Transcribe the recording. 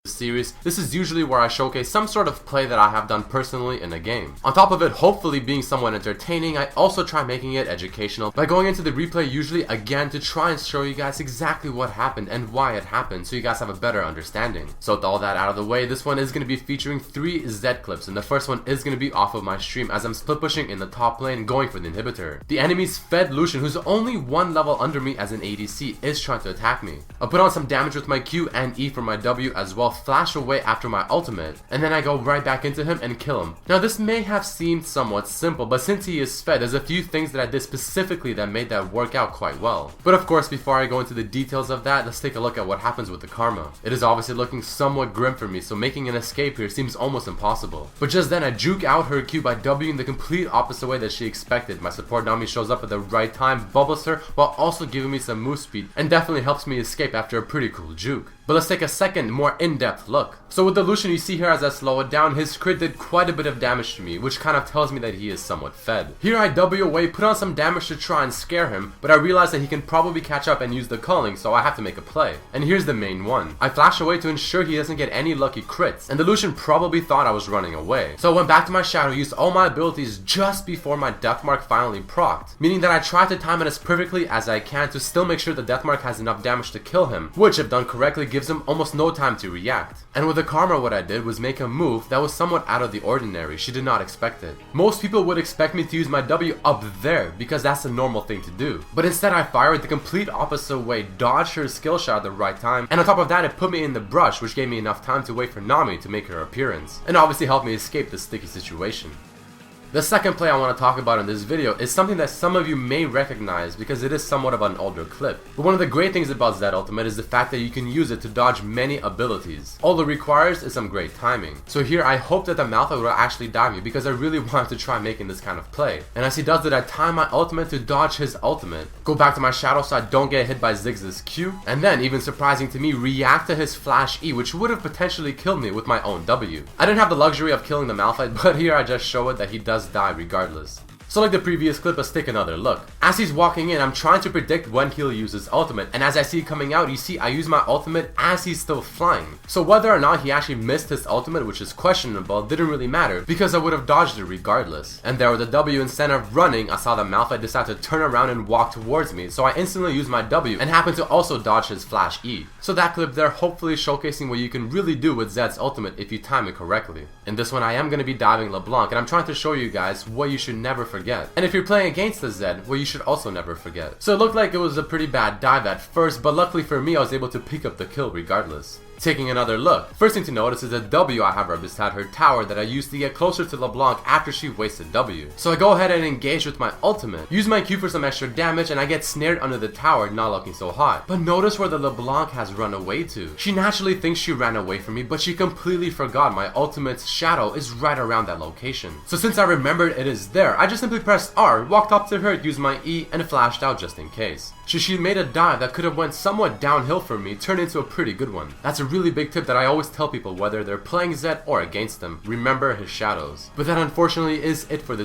Series, this is usually where I showcase some sort of play that I have done personally in a game. On top of it hopefully being somewhat entertaining, I also try making it educational by going into the replay usually again to try and show you guys exactly what happened and why it happened so you guys have a better understanding. So with all that out of the way, this one is going to be featuring 3 Z clips, and the first one is going to be off of my stream as I'm split pushing in the top lane going for the inhibitor. The enemy's Fed Lucian, who's only 1 level under me as an ADC, is trying to attack me. I put on some damage with my Q and E for my W as well, flash away after my ultimate, and then I go right back into him and kill him. Now this may have seemed somewhat simple, but since he is fed, there's a few things that I did specifically that made that work out quite well. But of course, before I go into the details of that, let's take a look at what happens with the karma. It is obviously looking somewhat grim for me, so making an escape here seems almost impossible. But just then I juke out her Q by Wing the complete opposite way that she expected. My support Nami shows up at the right time, bubbles her, while also giving me some move speed, and definitely helps me escape after a pretty cool juke. But let's take a second, more in-depth look. So with the Lucian, you see here as I slow it down, his crit did quite a bit of damage to me, which kind of tells me that he is somewhat fed. Here I W away, put on some damage to try and scare him, but I realize that he can probably catch up and use the culling, so I have to make a play. And here's the main one. I flash away to ensure he doesn't get any lucky crits, and the Lucian probably thought I was running away. So I went back to my shadow, used all my abilities just before my death mark finally procced, meaning that I tried to time it as perfectly as I can to still make sure the death mark has enough damage to kill him, which if done correctly gives him almost no time to react. And with the karma, what I did was make a move that was somewhat out of the ordinary. She did not expect it. Most people would expect me to use my W up there because that's the normal thing to do, but instead I fired the complete opposite way, dodged her skill shot at the right time, and on top of that it put me in the brush, which gave me enough time to wait for Nami to make her appearance, and obviously helped me escape the sticky situation. The second play I want to talk about in this video is something that some of you may recognize because it is somewhat of an older clip. But one of the great things about Z Ultimate is the fact that you can use it to dodge many abilities. All it requires is some great timing. So here I hope that the Malphite will actually dive me because I really wanted to try making this kind of play. And as he does it, I time my ultimate to dodge his ultimate, go back to my shadow so I don't get hit by Ziggs's Q, and then, even surprising to me, react to his flash E, which would have potentially killed me with my own W. I didn't have the luxury of killing the Malphite, but here I just show it that he does die regardless. So like the previous clip, let's take another look. As he's walking in, I'm trying to predict when he'll use his ultimate, and as I see it coming out, you see I use my ultimate as he's still flying. So whether or not he actually missed his ultimate, which is questionable, didn't really matter because I would have dodged it regardless. And there with the W, instead of running, I saw the Malphite decide to turn around and walk towards me, so I instantly used my W and happened to also dodge his flash E. So that clip there hopefully showcasing what you can really do with Zed's ultimate if you time it correctly. In this one I am going to be diving LeBlanc, and I'm trying to show you guys what you should never forget. And if you're playing against the Zed, well, you should also never forget. So it looked like it was a pretty bad dive at first, but luckily for me I was able to pick up the kill regardless. Taking another look, first thing to notice is the W I have right beside her tower that I used to get closer to LeBlanc after she wasted W. So I go ahead and engage with my ultimate, use my Q for some extra damage, and I get snared under the tower, not looking so hot. But notice where the LeBlanc has run away to. She naturally thinks she ran away from me, but she completely forgot my ultimate's shadow is right around that location. So since I remembered it is there, I just simply pressed R, walked up to her, used my E, and flashed out just in case. So she made a dive that could have went somewhat downhill for me, turned into a pretty good one. That's a really big tip that I always tell people whether they're playing Zed or against them. Remember his shadows. But that unfortunately is it for this